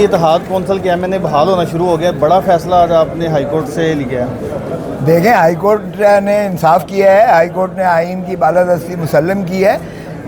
اتحاد کونسل کے M N اے بحال ہونا شروع ہو گیا، بڑا فیصلہ آج آپ نے ہائی کورٹ سے لیا ہے۔ دیکھیں، ہائی کورٹ نے انصاف کیا ہے، ہائی کورٹ نے آئین کی بالادستی مسلم کی ہے۔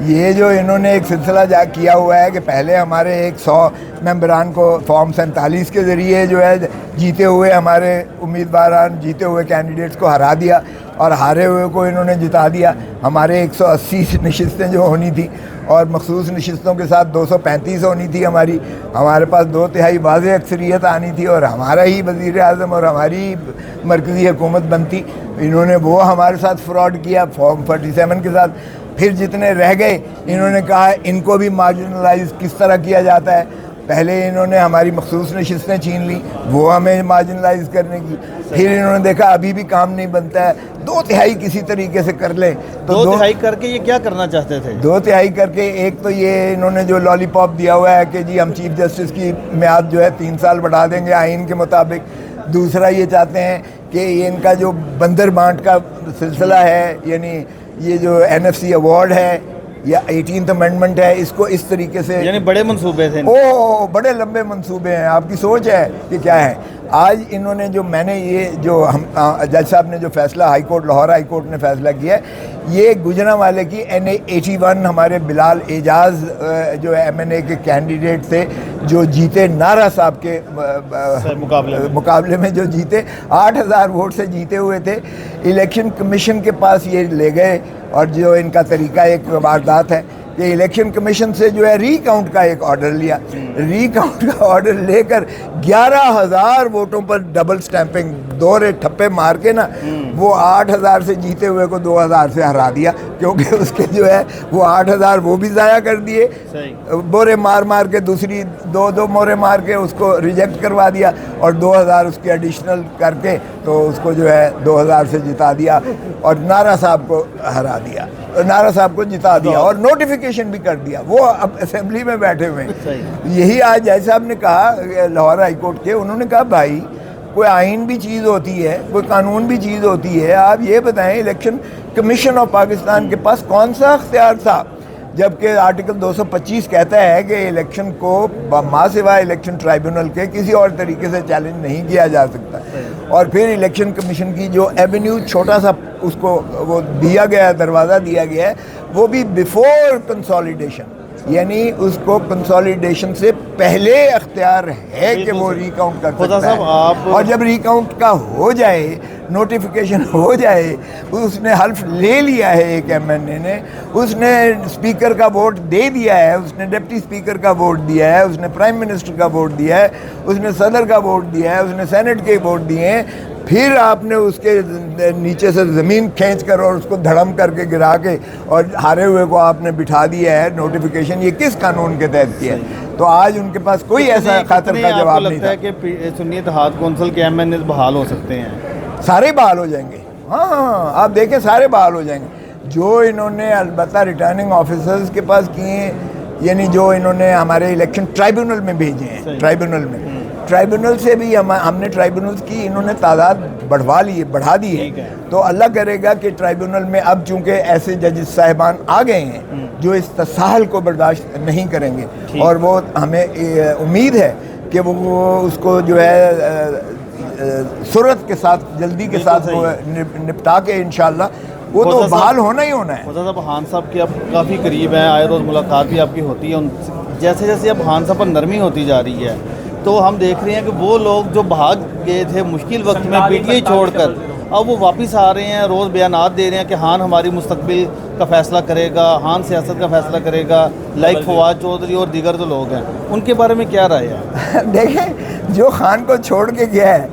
یہ جو انہوں نے ایک سلسلہ کیا ہوا ہے کہ پہلے ہمارے 100 ممبران کو فارم 47 کے ذریعے جو ہے جیتے ہوئے ہمارے امیدواران، جیتے ہوئے کینڈیڈیٹس کو ہرا دیا اور ہارے ہوئے کو انہوں نے جتا دیا۔ ہمارے 180 نشستیں جو ہونی تھی اور مخصوص نشستوں کے ساتھ 235 ہونی تھی ہمارے پاس 2/3 واضح اکثریت آنی تھی اور ہمارا ہی وزیر اعظم اور ہماری مرکزی حکومت بنتی۔ انہوں نے وہ ہمارے ساتھ فراڈ کیا فارم 47 کے ساتھ۔ پھر جتنے رہ گئے انہوں نے کہا ان کو بھی مارجنلائز کس طرح کیا جاتا ہے۔ پہلے انہوں نے ہماری مخصوص نشستیں چھین لی، وہ ہمیں مارجنلائز کرنے کی۔ پھر انہوں نے دیکھا ابھی بھی کام نہیں بنتا ہے، 2/3 کسی طریقے سے کر لیں تو 2/3 کر کے یہ کیا کرنا چاہتے تھے؟ 2/3 کر کے ایک تو یہ انہوں نے جو لالی پاپ دیا ہوا ہے کہ جی ہم چیف جسٹس کی میعاد جو ہے 3 سال بڑھا دیں گے آئین کے مطابق۔ دوسرا یہ چاہتے ہیں کہ یہ ان کا جو بندر بانٹ کا سلسلہ ہے، یعنی یہ جو NFC ایوارڈ ہے یا 18th امینڈمنٹ ہے، اس کو اس طریقے سے، یعنی بڑے منصوبے تھے۔ بڑے لمبے منصوبے ہیں۔ آپ کی سوچ ہے کہ کیا ہے۔ آج انہوں نے جو میں نے یہ جو جج صاحب نے جو فیصلہ لاہور ہائی کورٹ نے فیصلہ کیا ہے، یہ گوجرانوالے کی NA 81 ہمارے بلال اعجاز جو MNA کے کینڈیڈیٹ تھے جو جیتے نارا صاحب کے مقابلے میں جو جیتے 8000 ووٹ سے جیتے ہوئے تھے، الیکشن کمیشن کے پاس یہ لے گئے اور جو ان کا طریقہ ایک واردات ہے کہ الیکشن کمیشن سے جو ہے ری کاؤنٹ کا ایک آرڈر لیا، ری کاؤنٹ کا آرڈر لے کر 11000 ووٹوں پر ڈبل سٹیمپنگ دورے ٹھپے مار کے نا وہ 8000 سے جیتے ہوئے کو 2000 سے ہرا دیا، کیونکہ اس کے جو ہے وہ 8000 وہ بھی ضائع کر دیے، مورے مار کے دوسری دو مورے مار کے اس کو ریجیکٹ کروا دیا اور 2000 اس کے ایڈیشنل کر کے تو اس کو جو ہے 2000 سے جتا دیا اور نارا صاحب کو ہرا دیا، نارا صاحب کو جتا دیا اور نوٹیفیکیشن بھی کر دیا۔ وہ اب اسمبلی میں بیٹھے ہوئے ہیں۔ یہی آج جج صاحب نے کہا لاہور ہائی کورٹ کے، انہوں نے کہا بھائی کوئی آئین بھی چیز ہوتی ہے، کوئی قانون بھی چیز ہوتی ہے، آپ یہ بتائیں الیکشن کمیشن آف پاکستان کے پاس کون سا اختیار تھا، جبکہ آرٹیکل 225 کہتا ہے کہ الیکشن کو ماں سوائے الیکشن ٹرائیبونل کے کسی اور طریقے سے چیلنج نہیں کیا جا سکتا۔ اور پھر الیکشن کمیشن کی جو ایونیو چھوٹا سا اس کو وہ دیا گیا ہے، دروازہ دیا گیا ہے، وہ بھی بیفور کنسالیڈیشن، یعنی اس کو کنسالیڈیشن سے پہلے اختیار ہے کہ وہ ری کاؤنٹ کر سکتا ہے۔ اور جب ری کاؤنٹ کا ہو جائے، نوٹیفیکیشن ہو جائے، اس نے حلف لے لیا ہے ایک MNA نے، اس نے اسپیکر کا ووٹ دے دیا ہے، اس نے ڈپٹی اسپیکر کا ووٹ دیا ہے، اس نے پرائم منسٹر کا ووٹ دیا ہے، اس نے صدر کا ووٹ دیا ہے، اس نے سینٹ کے ووٹ دیے ہیں، پھر آپ نے اس کے نیچے سے زمین کھینچ کر اور اس کو دھڑم کر کے گرا کے اور ہارے ہوئے کو آپ نے بٹھا دیا ہے نوٹیفیکیشن، یہ کس قانون کے تحت کیا ہے؟ تو آج ان کے پاس کوئی ایسا خاطر کا جواب نہیں تھا۔ کہ سنی اتحاد کونسل کے MNA بحال ہو سکتے ہیں؟ سارے بحال ہو جائیں گے، ہاں آپ دیکھیں سارے بحال ہو جائیں گے۔ جو انہوں نے البتہ ریٹرننگ آفیسرز کے پاس کیے ہیں، یعنی جو انہوں نے ہمارے الیکشن ٹرائیبونل میں بھیجے ہیں، ٹرائیبونل سے بھی ہم نے ٹرائیبونلز کی انہوں نے تعداد بڑھا دی ہے، تو اللہ کرے گا کہ ٹرائیبونل میں اب چونکہ ایسے ججز صاحبان آ گئے ہیں جو اس تساہل کو برداشت نہیں کریں گے، اور وہ ہمیں امید ہے کہ وہ اس کو جو ہے سرعت کے ساتھ، جلدی کے ساتھ نپٹا کے انشاءاللہ وہ تو بحال ہونا ہی ہونا ہے۔ مرزا صاحب خان صاحب کے اب کافی قریب ہیں، آئے روز ملاقات بھی آپ کی ہوتی ہے، جیسے جیسے اب خان صاحب پر نرمی ہوتی جا رہی ہے تو ہم دیکھ رہے ہیں کہ وہ لوگ جو بھاگ گئے تھے مشکل وقت میں PTI چھوڑ کر، اب وہ واپس آ رہے ہیں، روز بیانات دے رہے ہیں کہ خان ہماری مستقبل کا فیصلہ کرے گا، خان سیاست کا فیصلہ کرے گا، لائک فواد چودھری اور دیگر جو لوگ ہیں، ان کے بارے میں کیا رائے ہے؟ دیکھیں جو خان کو چھوڑ کے گیا ہے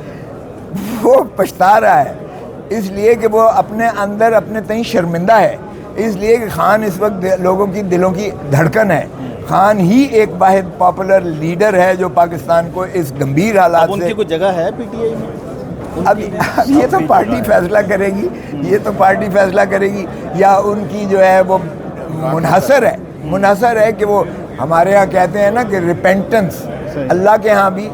وہ پچھتا رہا ہے، اس لیے کہ وہ اپنے اندر اپنے تئیں شرمندہ ہے، اس لیے کہ خان اس وقت لوگوں کی دلوں کی دھڑکن ہے۔ خان ہی ایک واحد پاپولر لیڈر ہے جو پاکستان کو اس گمبھیر حالات سے، ان کی کوئی جگہ ہے PTI میں؟ اب یہ تو پارٹی فیصلہ کرے گی، یہ تو پارٹی فیصلہ کرے گی، یا ان کی جو ہے وہ منحصر ہے کہ وہ ہمارے ہاں کہتے ہیں نا کہ ریپینٹنس، اللہ کے ہاں بھی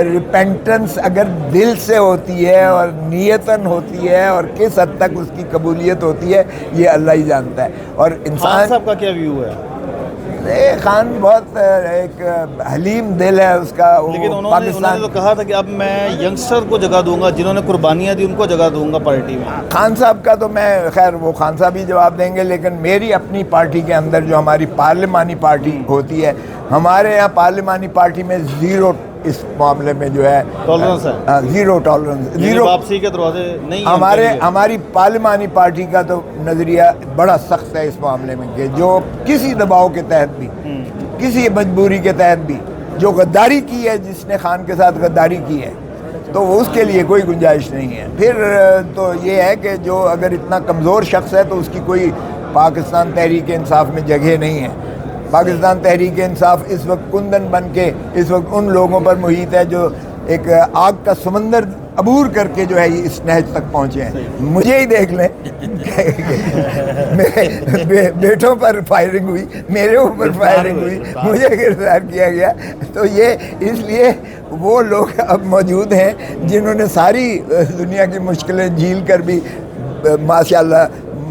ریپینٹنس اگر دل سے ہوتی ہے اور نیتاً ہوتی ہے اور کس حد تک اس کی قبولیت ہوتی ہے یہ اللہ ہی جانتا ہے۔ اور انسان صاحب کا کیا ویو ہے؟ خان بہت ایک حلیم دل ہے اس کا. لیکن انہوں نے تو کہا تھا کہ اب میں ینگسٹر کو جگہ دوں گا, جنہوں نے قربانیاں دی ان کو جگہ دوں گا پارٹی میں. خان صاحب کا تو میں خیر وہ خان صاحب ہی جواب دیں گے, لیکن میری اپنی پارٹی کے اندر جو ہماری پارلیمانی پارٹی ہوتی ہے, ہمارے یہاں پارلیمانی پارٹی میں زیرو اس معاملے میں جو ہے ٹالرنس ہے, زیرو ٹالرنس, زیرو واپسی کے دروازے نہیں. ہماری پارلیمانی پارٹی کا تو نظریہ بڑا سخت ہے اس معاملے میں کہ جو کسی دباؤ کے تحت بھی, کسی مجبوری کے تحت بھی جو غداری کی ہے, جس نے خان کے ساتھ غداری کی ہے, تو اس کے لیے کوئی گنجائش نہیں ہے. پھر تو یہ ہے کہ جو اگر اتنا کمزور شخص ہے تو اس کی کوئی پاکستان تحریک انصاف میں جگہ نہیں ہے. پاکستان تحریک انصاف اس وقت کندن بن کے اس وقت ان لوگوں پر محیط ہے جو ایک آگ کا سمندر عبور کر کے جو ہے اس نہج تک پہنچے ہیں. مجھے ہی دیکھ لیں, بیٹوں پر فائرنگ ہوئی, میرے اوپر فائرنگ ہوئی, مجھے گرفتار کیا گیا. تو یہ اس لیے وہ لوگ اب موجود ہیں جنہوں نے ساری دنیا کی مشکلیں جھیل کر بھی ماشاءاللہ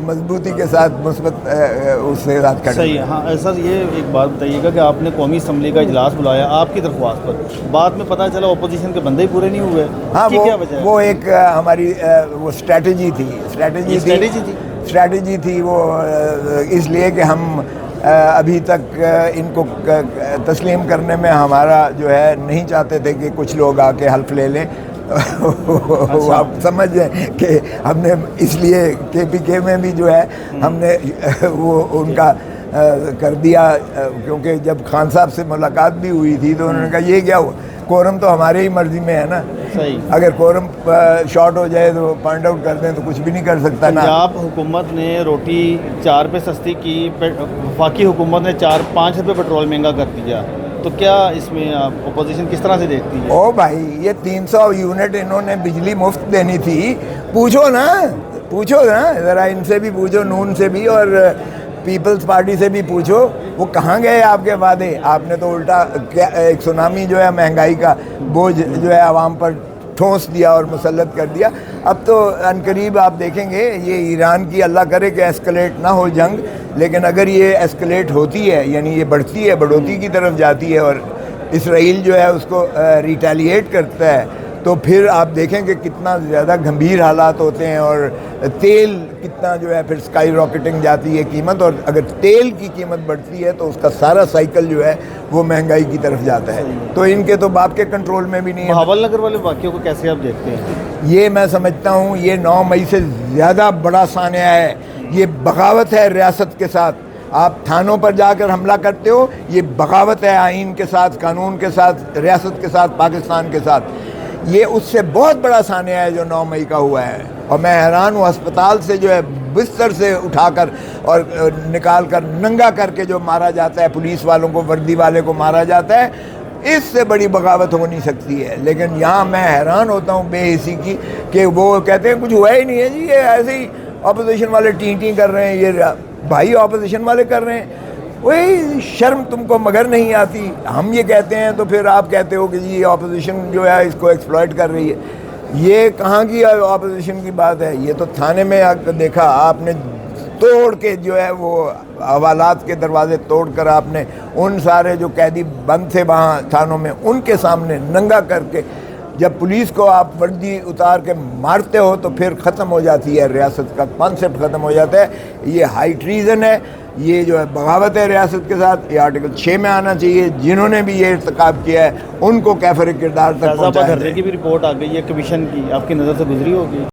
مضبوطی کے ساتھ مثبت اس سے ساتھ کر. صحیح ہے. ہاں سر, یہ ایک بات بتائیے گا کہ آپ نے قومی اسمبلی کا اجلاس بلایا آپ کی درخواست پر, بعد میں پتہ چلا اپوزیشن کے بندے ہی پورے نہیں ہوئے. ہاں وہ ایک ہماری وہ اسٹریٹجی تھی وہ اس لیے کہ ہم ابھی تک ان کو تسلیم کرنے میں ہمارا جو ہے نہیں چاہتے تھے کہ کچھ لوگ آ کے حلف لے لیں. آپ سمجھ جائیں کہ ہم نے اس لیے کے پی کے میں بھی جو ہے ہم نے وہ ان کا کر دیا, کیونکہ جب خان صاحب سے ملاقات بھی ہوئی تھی تو انہوں نے کہا یہ کیا ہوا, کورم تو ہمارے ہی مرضی میں ہے نا. صحیح, اگر کورم شارٹ ہو جائے تو پوائنٹ آؤٹ کر دیں تو کچھ بھی نہیں کر سکتا نا. پنجاب حکومت نے روٹی 4 پہ سستی کی, وفاقی حکومت نے 4-5 روپے پیٹرول مہنگا کر دیا, تو کیا اس میں آپ اپوزیشن کس طرح سے دیکھتی ہے؟ او بھائی, یہ 300 یونٹ انہوں نے بجلی مفت دینی تھی, پوچھو نا ذرا ان سے بھی پوچھو, نون سے بھی اور پیپلز پارٹی سے بھی پوچھو, وہ کہاں گئے آپ کے وعدے؟ آپ نے تو الٹا ایک سونامی جو ہے مہنگائی کا بوجھ جو ہے عوام پر ٹھونس دیا اور مسلط کر دیا. اب تو عنقریب آپ دیکھیں گے یہ ایران کی اللہ کرے کہ ایسکلیٹ نہ ہو جنگ, لیکن اگر یہ ایسکلیٹ ہوتی ہے یعنی یہ بڑھتی ہے, بڑھوتی کی طرف جاتی ہے اور اسرائیل جو ہے اس کو ریٹیلیٹ کرتا ہے, تو پھر آپ دیکھیں کہ کتنا زیادہ گھمبیر حالات ہوتے ہیں اور تیل کتنا جو ہے پھر اسکائی راکٹنگ جاتی ہے قیمت, اور اگر تیل کی قیمت بڑھتی ہے تو اس کا سارا سائیکل جو ہے وہ مہنگائی کی طرف جاتا ہے. تو ان کے تو باپ کے کنٹرول میں بھی نہیں ہے. بہاول نگر والے واقعوں کو کیسے آپ دیکھتے ہیں؟ یہ میں سمجھتا ہوں یہ 9 مئی سے زیادہ بڑا سانحہ ہے, یہ بغاوت ہے ریاست کے ساتھ. آپ تھانوں پر جا کر حملہ کرتے ہو, یہ بغاوت ہے آئین کے ساتھ, قانون کے ساتھ, ریاست کے ساتھ, پاکستان کے ساتھ. یہ اس سے بہت بڑا سانحہ ہے جو 9 مئی کا ہوا ہے, اور میں حیران ہوں ہسپتال سے جو ہے بستر سے اٹھا کر اور نکال کر ننگا کر کے جو مارا جاتا ہے, پولیس والوں کو, وردی والے کو مارا جاتا ہے, اس سے بڑی بغاوت ہو نہیں سکتی ہے. لیکن یہاں میں حیران ہوتا ہوں بے حسی کی کہ وہ کہتے ہیں کچھ ہوا ہی نہیں ہے جی, یہ ایسے ہی اپوزیشن والے ٹیں کر رہے ہیں. یہ بھائی اپوزیشن والے کر رہے ہیں, وہی شرم تم کو مگر نہیں آتی. ہم یہ کہتے ہیں تو پھر آپ کہتے ہو کہ جی اپوزیشن جو ہے اس کو ایکسپلائٹ کر رہی ہے. یہ کہاں کی اپوزیشن کی بات ہے؟ یہ تو تھانے میں دیکھا آپ نے, توڑ کے جو ہے وہ حوالات کے دروازے توڑ کر آپ نے ان سارے جو قیدی بند تھے وہاں تھانوں میں ان کے سامنے ننگا کر کے, جب پولیس کو آپ وردی اتار کے مارتے ہو تو پھر ختم ہو جاتی ہے ریاست کا کانسیپٹ, ختم ہو جاتا ہے. یہ ہائی ٹریزن ہے, یہ جو ہے بغاوت ہے ریاست کے ساتھ. یہ آرٹیکل 6 میں آنا چاہیے. جنہوں نے بھی یہ ارتکاب کیا ہے ان کو کیفر کردار تک پہنچایا. کی بھی رپورٹ آ گئی ہے کمیشن کی, آپ کی نظر سے گزری ہوگی.